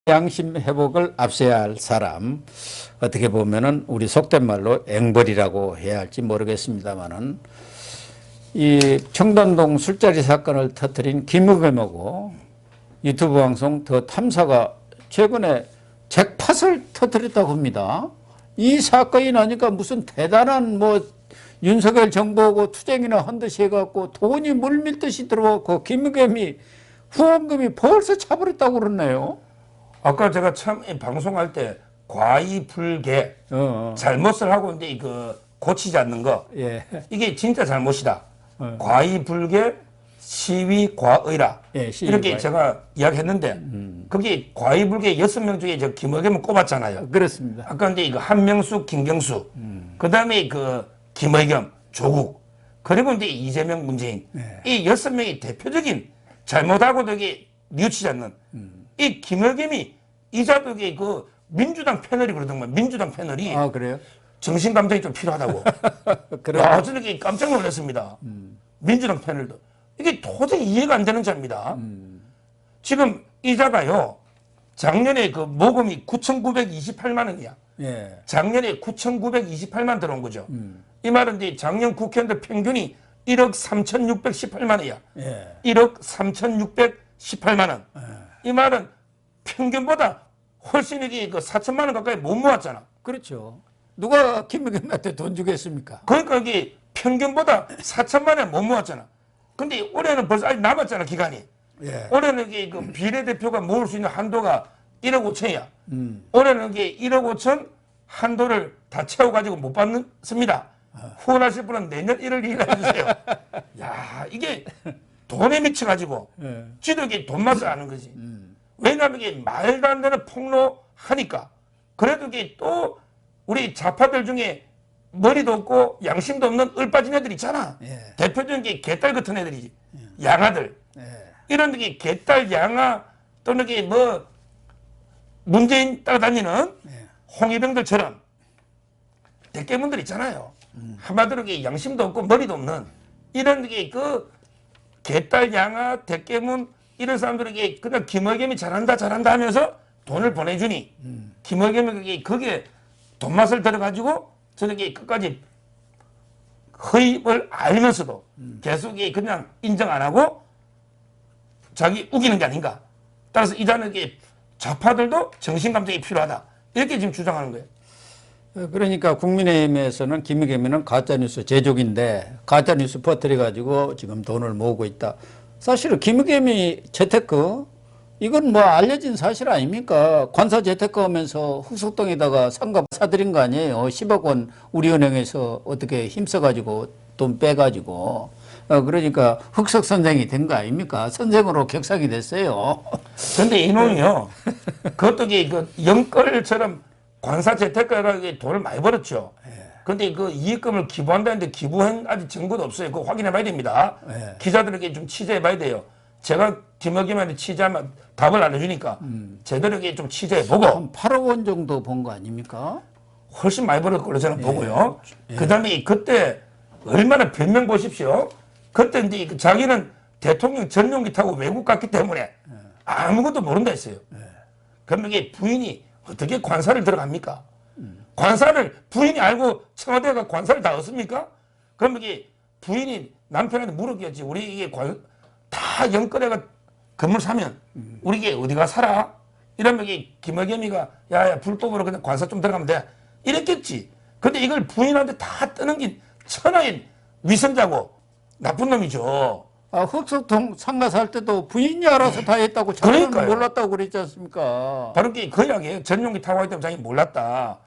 양심 회복을 앞서야 할 사람, 어떻게 보면은 우리 속된 말로 앵벌이라고 해야 할지 모르겠습니다만은, 이 청담동 술자리 사건을 터뜨린 김의겸하고 유튜브 방송 더 탐사가 최근에 잭팟을 터뜨렸다고 합니다. 이 사건이 나니까 무슨 대단한 윤석열 정부하고 투쟁이나 한 듯이 해갖고 돈이 물밀듯이 들어왔고 김의겸이 후원금이 벌써 차버렸다고 그러네요. 아까 제가 참 방송할 때 과이불개 잘못을 하고 이제 그 고치지 않는 거, 예. 이게 진짜 잘못이다. 과이불개 시위 과의라, 예, 시위 이렇게 과의. 제가 이야기했는데 그게 과이불개 6명 중에 저 김의겸을 꼽았잖아요. 그렇습니다. 아까 이제 그 한명숙, 김경수, 그 다음에 그 김의겸, 조국, 그리고 이제 이재명, 문재인, 이 6명이 대표적인 잘못하고 되게 뉘우치지 않는 이 김의겸이 이자독의 그 민주당 패널이 그러더만, 민주당 패널이 아, 그래요? 정신감정이 좀 필요하다고. 야, 저는 깜짝 놀랐습니다. 민주당 패널도. 이게 도저히 이해가 안 되는 자입니다. 지금 이자가요, 작년에 그 모금이 9,928만 원이야. 예. 작년에 9,928만 들어온 거죠. 이 말은 이제 작년 국회의원들 평균이 1억 3,618만 원이야. 예. 1억 3,618만 원. 이 말은 평균보다 훨씬 이게 그 4천만 원 가까이 못 모았잖아. 그렇죠. 누가 김의겸한테 돈 주겠습니까? 그러니까 이게 평균보다 4천만 원 못 모았잖아. 근데 올해는 벌써 아직 남았잖아, 기간이. 예. 올해는 이게 그 비례대표가 모을 수 있는 한도가 1억 5천이야. 올해는 이게 1억 5천 한도를 다 채워가지고 못 받습니다. 후원하실 분은 내년 1월 2일 해주세요. 야, 이게 돈에 미쳐가지고 지도 이게 돈 맛을 아는 거지. 왜냐하면 이게 말도 안 되는 폭로하니까. 그래도 이게 또 우리 좌파들 중에 머리도 없고 양심도 없는 을빠진 애들 있잖아. 예. 대표적인 게 개딸 같은 애들이지. 양아들. 예. 이런 게 개딸, 양아 또는 이게 뭐 문재인 따라다니는 홍위병들처럼 대깨문들 있잖아요. 한마디로 이게 양심도 없고 머리도 없는 이런 게 그 개딸, 양아, 대깨문 이런 사람들에게 그냥 김의겸이 잘한다 하면서 돈을 보내주니 김의겸이 그게 돈 맛을 들어가지고 저렇게 끝까지 허입을 알면서도 계속 그냥 인정 안 하고 자기 우기는 게 아닌가. 따라서 이자는 좌파들도 정신감정이 필요하다. 이렇게 지금 주장하는 거예요. 그러니까 국민의힘에서는 김의겸이는 가짜뉴스 제조기인데 가짜뉴스 퍼뜨려가지고 지금 돈을 모으고 있다. 사실은 김의겸이 재테크 이건 알려진 사실 아닙니까? 관사 재테크 하면서 흑석동에다가 상가 사들인 거 아니에요? 10억 원 우리은행에서 어떻게 힘써가지고 돈 빼가지고 그러니까 흑석 선생이 된 거 아닙니까? 선생으로 격상이 됐어요. 근데 이놈이요. 그것도 그 영끌처럼 관사 재테크가 돈을 많이 벌었죠. 근데 그 이익금을 기부한다는데 기부한 아직 증거도 없어요. 그거 확인해 봐야 됩니다. 기자들에게 좀 취재해 봐야 돼요. 제가 김의겸한테 취재하면 답을 안 해주니까 제대로 좀 취재해 보고. 한 8억 원 정도 번 거 아닙니까? 훨씬 많이 벌을 걸로 저는 보고요. 그 다음에 그때 얼마나 변명 보십시오. 그때 이제 자기는 대통령 전용기 타고 외국 갔기 때문에 아무것도 모른다 했어요. 그러면 이게 부인이 어떻게 관사를 들어갑니까? 관사를 부인이 알고 청와대가 관사를 다 얻습니까? 그러면 이게 부인이 남편한테 물었겠지. 우리 이게 다 영끌해가 건물 사면 우리 이게 어디가 살아? 이러면 이게 김의겸이가 야야 불법으로 그냥 관사 좀 들어가면 돼. 이랬겠지. 근데 이걸 부인한테 다 떠넘긴 천하의 위선자고 나쁜 놈이죠. 아, 흑석동 상가 살 때도 부인이 알아서 다 했다고 자기는 몰랐다고 그랬지 않습니까? 바로 그 이야기예요. 전용기 타고 하기 때문에 자기 몰랐다.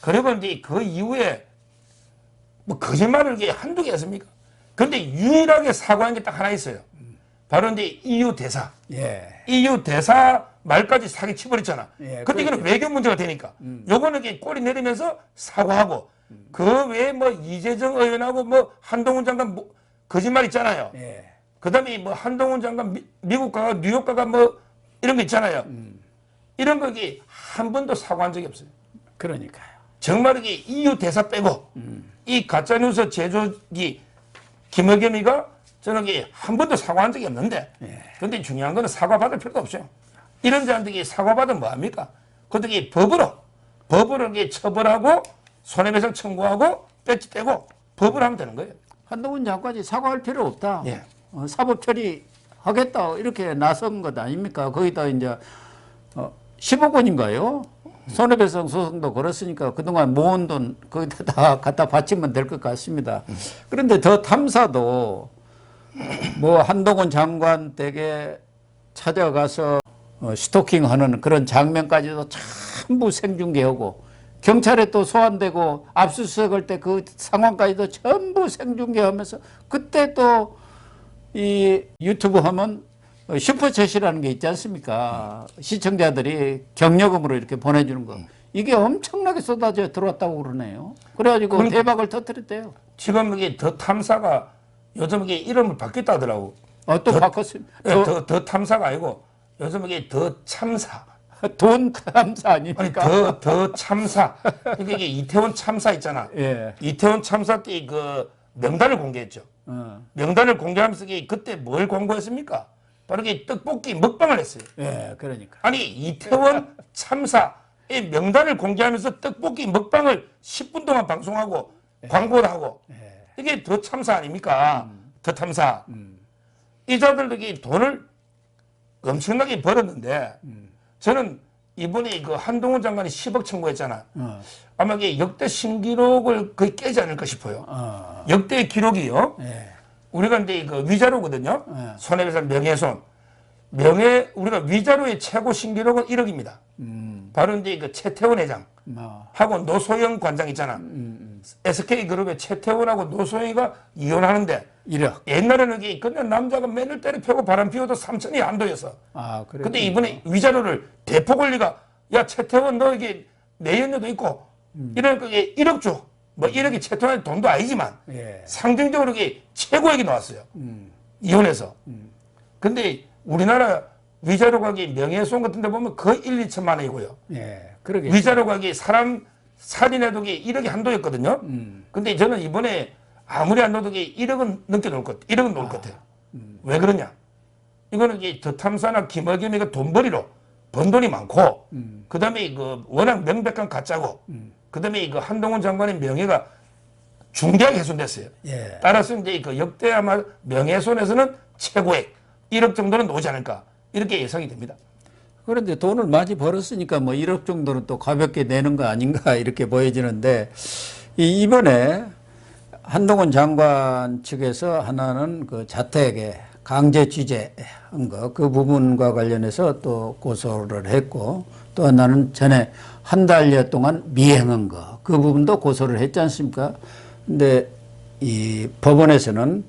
그리고 이제 그 이후에 뭐 거짓말을 이게 한두 개 했습니까? 근데 유일하게 사과한 게 딱 하나 있어요. 바로 이제 EU 대사. 예. EU 대사 말까지 사기 치버렸잖아. 예, 근데 이거는 외교 문제가 되니까. 요거는 이렇게 꼬리 내리면서 사과하고 그 외에 뭐 이재정 의원하고 뭐 한동훈 장관 거짓말 있잖아요. 예. 그 다음에 뭐 한동훈 장관 미국 가가 뉴욕 가가 뭐 이런 거 있잖아요. 이런 거 한 번도 사과한 적이 없어요. 그러니까요. 정말 이게 EU 대사 빼고 이 가짜뉴스 제조기 김의겸이가 저는 한 번도 사과한 적이 없는데 근데 중요한 거는 사과 받을 필요도 없어요. 이런 자들이 사과받으면 뭐합니까? 그들이 법으로 이게 처벌하고 손해배상 청구하고 배지 떼고 법을 하면 되는 거예요. 한동훈 장관이 사과할 필요 없다. 예. 사법 처리하겠다 이렇게 나선 것 아닙니까? 거기다 이제 10억 원인가요? 손해배상 소송도 걸었으니까 그동안 모은 돈 거기다 다 갖다 바치면 될 것 같습니다. 그런데 더 탐사도 뭐 한동훈 장관 댁에 찾아가서 스토킹하는 그런 장면까지도 전부 생중계하고 경찰에 또 소환되고 압수수색할 때 그 상황까지도 전부 생중계하면서 그때 또 이 유튜브 하면 슈퍼챗이라는 게 있지 않습니까? 시청자들이 경력금으로 이렇게 보내주는 거. 이게 엄청나게 쏟아져 들어왔다고 그러네요. 그래가지고 대박을 터뜨렸대요. 지금 이게 더 탐사가 요즘 이게 이름을 바뀌었다 하더라고. 또 바꿨습니다. 예, 더 탐사가 아니고 요즘 이게 더 참사. 돈 탐사 아니, 아닙니까? 더 참사. 그러니까 이게 이태원 참사 있잖아. 예. 이태원 참사 때 그 명단을 공개했죠. 명단을 공개하면서 그때 뭘 광고했습니까? 바로 이게 떡볶이 먹방을 했어요. 예, 그러니까. 아니, 이태원 참사의 명단을 공개하면서 떡볶이 먹방을 10분 동안 방송하고 광고를 하고 이게 더 참사 아닙니까? 더 탐사. 이 자들에게 돈을 엄청나게 벌었는데 저는 이번에 그 한동훈 장관이 10억 청구했잖아. 아마 이게 역대 신기록을 거의 깨지 않을까 싶어요. 역대 기록이요. 예. 우리가 이제 그 위자료거든요. 예. 손해배상 명예훼손. 우리가 위자료의 최고 신기록은 1억입니다. 바로 이제 그 최태원 회장 하고 노소영 관장 있잖아. SK그룹의 최태원하고 노소영이가 이혼하는데 1억. 옛날에는 이게 그냥 남자가 맨을 때려 펴고 바람 피워도 3천이 안도였어. 그래. 근데 이번에 위자료를 대폭 올리가 야 최태원 너 이게 내연료도 있고 이러니까 이게 1억 줘. 뭐 1억이 최태원의 돈도 아니지만 예. 상징적으로 이게 최고액이 나왔어요. 이혼해서. 근데 우리나라 위자료 가격이 명예훼손 같은 데 보면 거의 1, 2천만 원이고요. 예. 그러게. 위자료 가격이 사람 살인해도 1억이 한도였거든요. 근데 저는 이번에 아무리 안 넣어도 1억은 넘게 놓을 것 같아요. 1억은 놓을 것 같아요. 왜 그러냐? 이거는 이제 더 탐사나 김학겸이가 돈벌이로 번 돈이 많고, 그 다음에 그 워낙 명백한 가짜고, 그 다음에 그 한동훈 장관의 명예가 중대하게 훼손됐어요. 예. 따라서 이제 그 역대 아마 명예훼손에서는 최고액 1억 정도는 나오지 않을까 이렇게 예상이 됩니다. 그런데 돈을 많이 벌었으니까 뭐 1억 정도는 또 가볍게 내는 거 아닌가 이렇게 보여지는데 이번에 한동훈 장관 측에서 하나는 그 자택에 강제 취재한 거 그 부분과 관련해서 또 고소를 했고 또 하나는 전에 한 달여 동안 미행한 거 그 부분도 고소를 했지 않습니까? 근데 이 법원에서는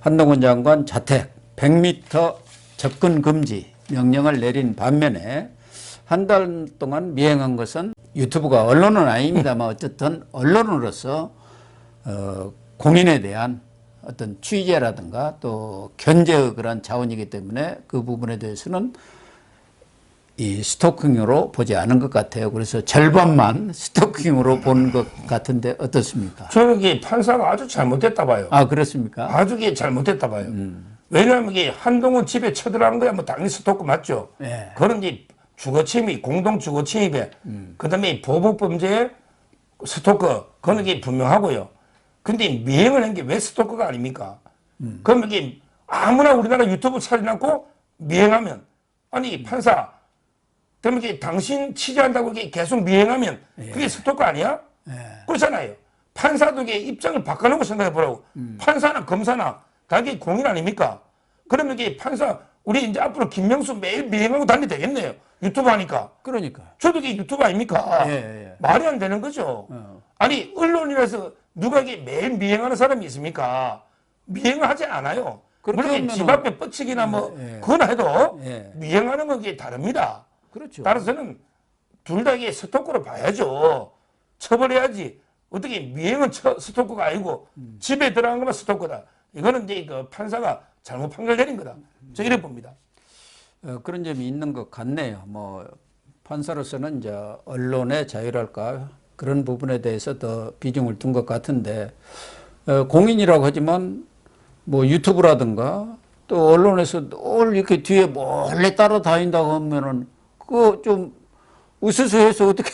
한동훈 장관 자택 100m 접근 금지 명령을 내린 반면에 한 달 동안 미행한 것은 유튜브가 언론은 아닙니다만 어쨌든 언론으로서 공인에 대한 어떤 취재라든가 또 견제의 그런 자원이기 때문에 그 부분에 대해서는 이 스토킹으로 보지 않은 것 같아요. 그래서 절반만 스토킹으로 본 것 같은데 어떻습니까? 저는 이게 판사가 아주 잘못됐다 봐요. 그렇습니까? 아주 이게 잘못됐다 봐요. 왜냐하면 이게 한동훈 집에 쳐들어간 거야 뭐 당연히 스토커 맞죠. 네. 그런 이제 주거침입, 공동 주거침입에 그다음에 보복범죄에 스토커 그런 게 분명하고요. 근데 미행을 한 게 왜 스토커가 아닙니까? 그럼 이게 아무나 우리나라 유튜브 차려놓고 미행하면 아니 판사 그럼 이게 당신 취재한다고 이게 계속 미행하면 그게 스토커 아니야? 그렇잖아요. 판사도 이게 입장을 바꿔놓고 생각해 보라고. 판사나 검사나 다 이게 공인 아닙니까? 그러면 이게 판사 우리 이제 앞으로 김명수 매일 미행하고 다니면 되겠네요. 유튜브 하니까. 그러니까. 저도 이게 유튜브 아닙니까? 예. 말이 안 되는 거죠. 아니 언론이라서 누가 이게 매일 미행하는 사람이 있습니까? 미행을 하지 않아요. 그렇게 물론 집 앞에 뻗치기나 뭐 그거나 해도 미행하는 건 이게 다릅니다. 그렇죠. 따라서는 둘 다 이게 스토커로 봐야죠. 처벌해야지. 어떻게 미행은 스토커가 아니고 집에 들어간 거만 스토커다. 이거는 이제 그 판사가 잘못 판결 내린 거다. 저 이래 봅니다. 그런 점이 있는 것 같네요. 뭐 판사로서는 이제 언론의 자유랄까 그런 부분에 대해서 더 비중을 둔 것 같은데 공인이라고 하지만 뭐 유튜브라든가 또 언론에서 늘 이렇게 뒤에 몰래 따라다닌다고 하면은 그 좀 으스스해서 어떻게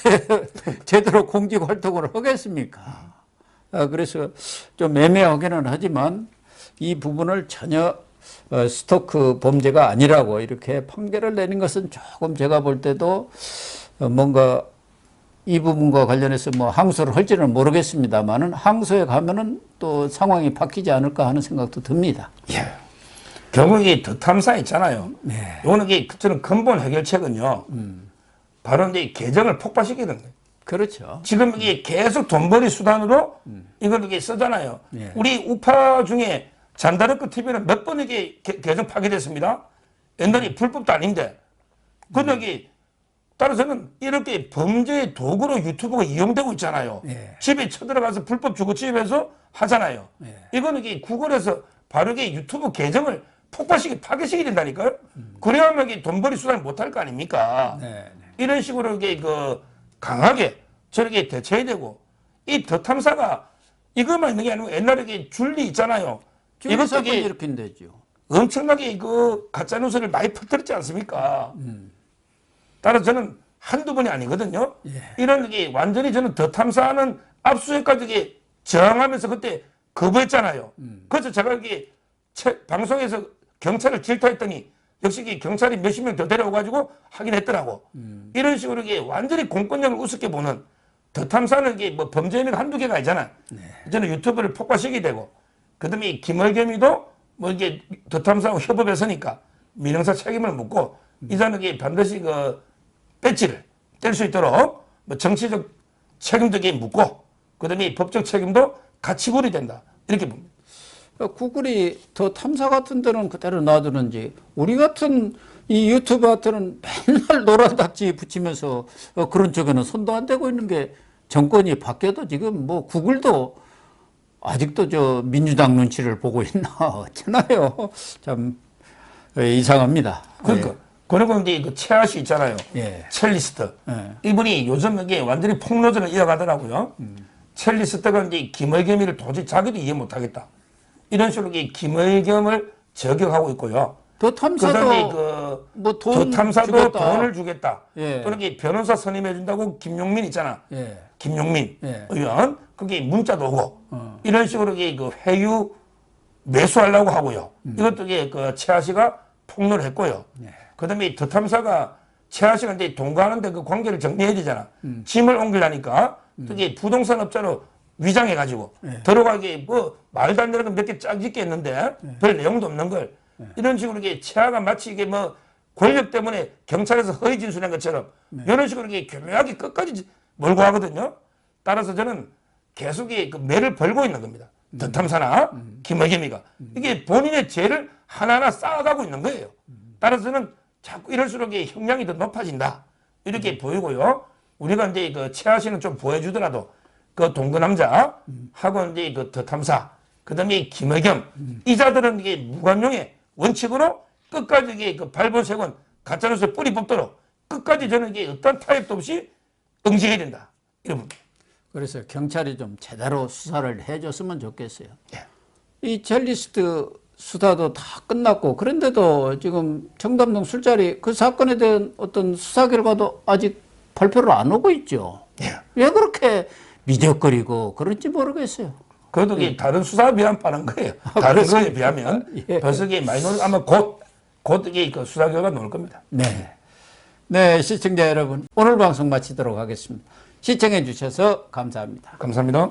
제대로 공직 활동을 하겠습니까? 그래서 좀 애매하기는 하지만 이 부분을 전혀 스토크 범죄가 아니라고 이렇게 판결을 내는 것은 조금 제가 볼 때도 뭔가 이 부분과 관련해서 뭐 항소를 할지는 모르겠습니다만은 항소에 가면은 또 상황이 바뀌지 않을까 하는 생각도 듭니다. 예. 결국 이 더 탐사 있잖아요. 네. 요거는 이게 저는 근본 해결책은요. 바로 이제 계정을 폭파시키는 거예요. 그렇죠. 지금 이게 계속 돈벌이 수단으로 이걸 이렇게 쓰잖아요. 예. 우리 우파 중에 잔다르크 TV는 몇 번 이게 계정 파괴됐습니다. 옛날에 불법도 아닌데. 근데 이게 따라서는 이렇게 범죄의 도구로 유튜브가 이용되고 있잖아요. 예. 집에 쳐들어가서 불법 주거침입해서 하잖아요. 예. 이거는 이게 구글에서 바르게 유튜브 계정을 파괴시켜야 된다니까요. 그래야만 이게 돈벌이 수단을 못할 거 아닙니까? 네. 이런 식으로 이게 그 강하게 저렇게 대처해야 되고 이 더 탐사가 이것만 있는 게 아니고 옛날에 이게 줄리 있잖아요. 이것 이것도 사건 이게 이렇게 되죠. 엄청나게 그 가짜 뉴스를 많이 퍼뜨렸지 않습니까? 따라서 저는 한두 번이 아니거든요. 예. 이런 게 완전히 저는 더 탐사하는 압수수색까지 이게 저항하면서 그때 거부했잖아요. 그래서 제가 이게 방송에서 경찰을 질타했더니 역시 이게 경찰이 몇십 명 더 데려와가지고 하긴 했더라고. 이런 식으로 이게 완전히 공권력을 우습게 보는 더 탐사는 이게 뭐 범죄 혐의가 한두 개가 아니잖아. 저는 유튜브를 폭파시키게 되고 그다음에 이 김월겸이도 뭐 이게 더 탐사하고 협업했으니까 민형사 책임을 묻고 이자는 이게 반드시 그 배지를 뗄 수 있도록 뭐 정치적 책임도 묻고 그다음에 법적 책임도 같이 물어야 된다. 이렇게 봅니다. 구글이 더 탐사 같은 데는 그대로 놔두는지 우리 같은 이 유튜브 같은 맨날 노란딱지 붙이면서 그런 쪽에는 손도 안 대고 있는 게 정권이 바뀌어도 지금 뭐 구글도 아직도 저 민주당 눈치를 보고 있나 어쩌나요? 참 이상합니다. 그러니까 그리고 이제 그 최하 씨 있잖아요. 예. 첼리스트. 예. 이분이 요즘 이게 완전히 폭로전을 이어가더라고요. 첼리스트가 이제 김의겸이를 도저히 자기도 이해 못하겠다. 이런 식으로 이 김의겸을 저격하고 있고요. 더 그다음에 탐사도 그 뭐 더 돈 탐사도 주겠다. 돈을 주겠다. 예. 또는 이 변호사 선임해 준다고 김용민 있잖아. 예. 김용민 예. 의원 그게 문자도 오고 이런 식으로 이게 그 회유 매수하려고 하고요. 이것도 이게 그 최하 씨가 폭로를 했고요. 그다음에 더 탐사가 최하 씨가 이제 동거하는데 그 관계를 정리해야 되잖아. 짐을 옮기려니까 특히 부동산 업자로 위장해가지고 들어가기 뭐 말도 안 되는 거 몇 개 짝 짓게 했는데 별 내용도 없는 걸 이런 식으로 이게 최하가 마치 이게 뭐 권력 때문에 경찰에서 허위 진술한 것처럼 이런 식으로 이게 교묘하게 끝까지 몰고 가거든요. 따라서 저는 계속 그 매를 벌고 있는 겁니다. 더 탐사나 김의겸이가 이게 본인의 죄를 하나하나 쌓아가고 있는 거예요. 따라서 저는 자꾸 이럴수록 이 형량이 더 높아진다 이렇게 보이고요. 우리가 이제 그 최하 씨는 좀 보여주더라도 그 동거남자 하고 이제 그 더 탐사 그다음에 김의겸 이자들은 이게 무관용의 원칙으로 끝까지 이게 그 발본색원 가짜뉴스에 뿌리 뽑도록 끝까지 저는 이게 어떤 타협도 없이 응징해야 된다 이런 겁니다. 그래서 경찰이 좀 제대로 수사를 해줬으면 좋겠어요. 예. 이 젤리스트 수사도 다 끝났고 그런데도 지금 청담동 술자리 그 사건에 대한 어떤 수사 결과도 아직 발표를 안 하고 있죠. 예. 왜 그렇게 미적거리고 그런지 모르겠어요. 그래도 이게 다른 수사에 비하면 빠른 거예요. 다른 거에 비하면 예. 벌써 이게 많이 나올 아마 곧 이게 그 수사 결과 나올 겁니다. 네. 네, 시청자 여러분. 오늘 방송 마치도록 하겠습니다. 시청해 주셔서 감사합니다. 감사합니다.